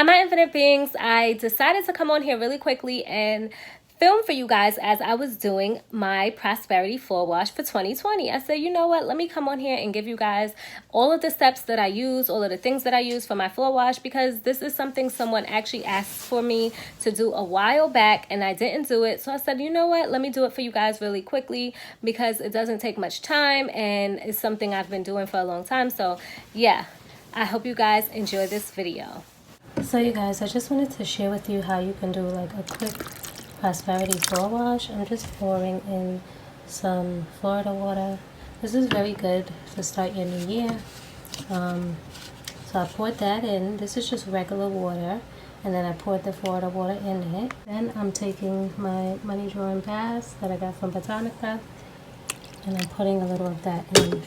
my infinite beings. I decided to come on here really quickly and film for you guys as I was doing my prosperity floor wash for 2020. I said, you know what, let me come on here and give you guys all of the steps that I use, all of the things that I use for my floor wash, because this is something someone actually asked for me to do a while back and I didn't do it. So I said, you know what, let me do it for you guys really quickly because it doesn't take much time and it's something I've been doing for a long time. So yeah, I hope you guys enjoy this video. So you guys, I just wanted to share with you how you can do like a quick prosperity floor wash. I'm just pouring in some Florida water. This is very good to start your new year. So I poured that in. This is just regular water, and then I poured the Florida water in it. Then I'm taking my money drawing bath that I got from Botanica, and I'm putting a little of that in.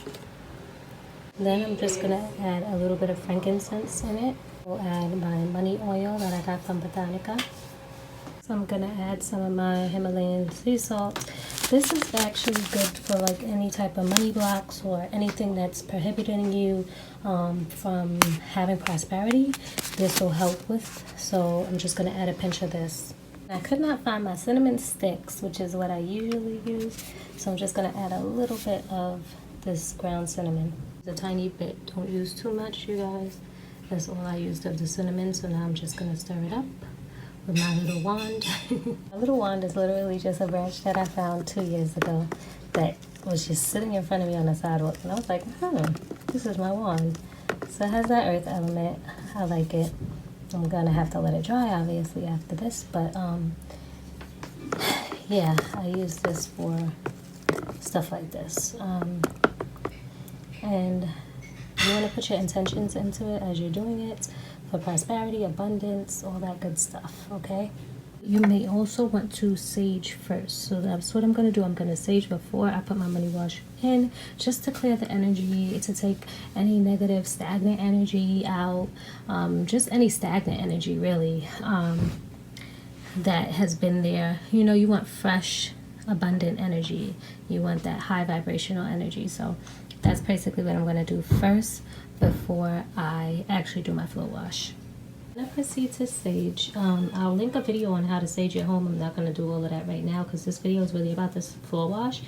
Then I'm just gonna add a little bit of frankincense in it. I'll add my money oil that I got from Botanica. So I'm gonna add some of my Himalayan sea salt. This is actually good for like any type of money blocks or anything that's prohibiting you from having prosperity. This will help with. So I'm just gonna add a pinch of this. I could not find my cinnamon sticks, which is what I usually use. So I'm just gonna add a little bit of this ground cinnamon. A tiny bit. Don't use too much, you guys. That's all I used of the cinnamon. So now I'm just gonna stir it up with my little wand. My little wand is literally just a branch that I found 2 years ago that was just sitting in front of me on the sidewalk, and I was like, this is my wand. So it has that earth element. I like it. I'm gonna have to let it dry obviously after this, but yeah, I use this for stuff like this. And you want to put your intentions into it as you're doing it for prosperity, abundance, all that good stuff, okay? You may also want to sage first. So that's what I'm going to do. I'm going to sage before I put my money wash in, just to clear the energy, to take any negative, stagnant energy out, just any stagnant energy, really, that has been there. You know, you want fresh, abundant energy. You want that high vibrational energy. So that's basically what I'm going to do first before I actually do my floor wash. I proceed to sage. I'll link a video on how to sage at home. I'm not going to do all of that right now because this video is really about this floor wash.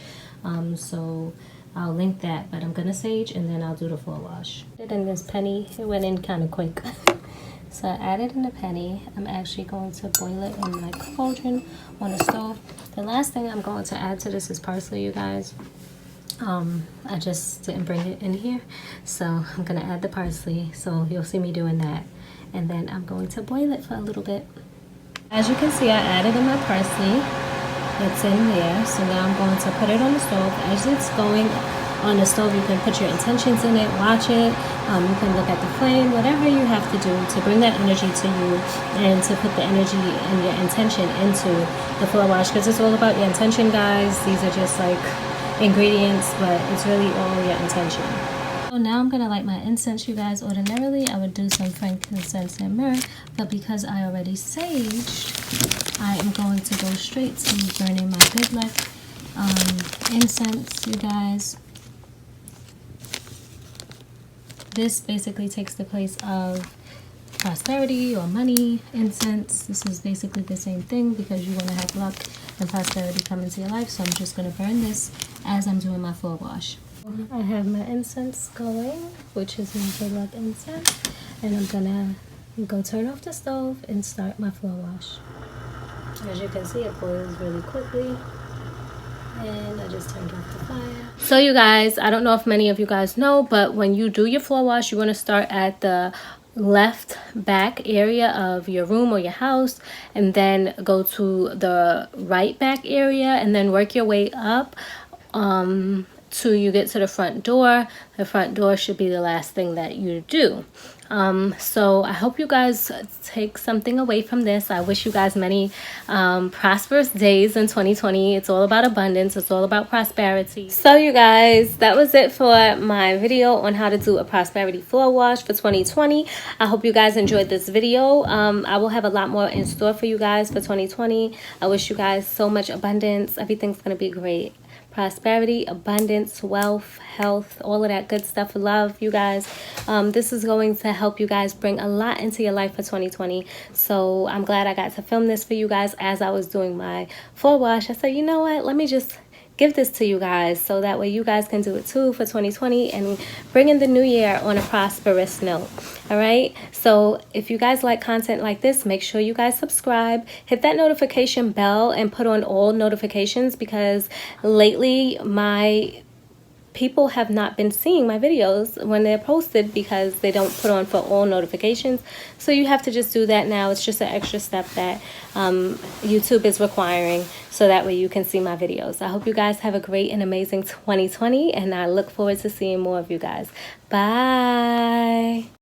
So I'll link that, but I'm going to sage and then I'll do the floor wash. In this penny, it went in kind of quick. So I added in the penny. I'm actually going to boil it in my cauldron on the stove. The last thing I'm going to add to this is parsley, you guys. I just didn't bring it in here, so I'm gonna add the parsley, so you'll see me doing that, and then I'm going to boil it for a little bit. As you can see, I added in my parsley. It's in there, so now I'm going to put it on the stove. As it's going on the stove, you can put your intentions in it, watch it, you can look at the flame, whatever you have to do to bring that energy to you and to put the energy and your intention into the floor wash, because it's all about your intention, guys. These are just like ingredients, but it's really all your intention. So now I'm gonna light my incense, you guys. Ordinarily I would do some frankincense and myrrh, but because I already saged, I am going to go straight to burning my good luck incense, you guys. This basically takes the place of prosperity or money incense. This is basically the same thing because you want to have luck and prosperity come into your life. So I'm just going to burn this as I'm doing my floor wash. I have my incense going, which is my good luck incense, and I'm gonna go turn off the stove and start my floor wash. As you can see, it boils really quickly, and I just turned off the fire. So you guys, I don't know if many of you guys know, but when you do your floor wash, you want to start at the left back area of your room or your house, and then go to the right back area, and then work your way up till you get to the front door. The front door should be the last thing that you do. So I hope you guys take something away from this. I wish you guys many prosperous days in 2020. It's all about abundance. It's all about prosperity. So you guys, that was it for my video on how to do a prosperity floor wash for 2020. I hope you guys enjoyed this video. I will have a lot more in store for you guys for 2020. I wish you guys so much abundance. Everything's gonna be great. prosperity, abundance, wealth, health, all of that good stuff. Love, you guys. This is going to help you guys bring a lot into your life for 2020. So I'm glad I got to film this for you guys as I was doing my full wash. I said, you know what, let me just give this to you guys so that way you guys can do it too for 2020 and bring in the new year on a prosperous note. All right, so if you guys like content like this, make sure you guys subscribe, hit that notification bell, and put on all notifications, because lately my people have not been seeing my videos when they're posted because they don't put on for all notifications. So you have to just do that now. It's just an extra step that YouTube is requiring, so that way you can see my videos. I hope you guys have a great and amazing 2020, and I look forward to seeing more of you guys. Bye.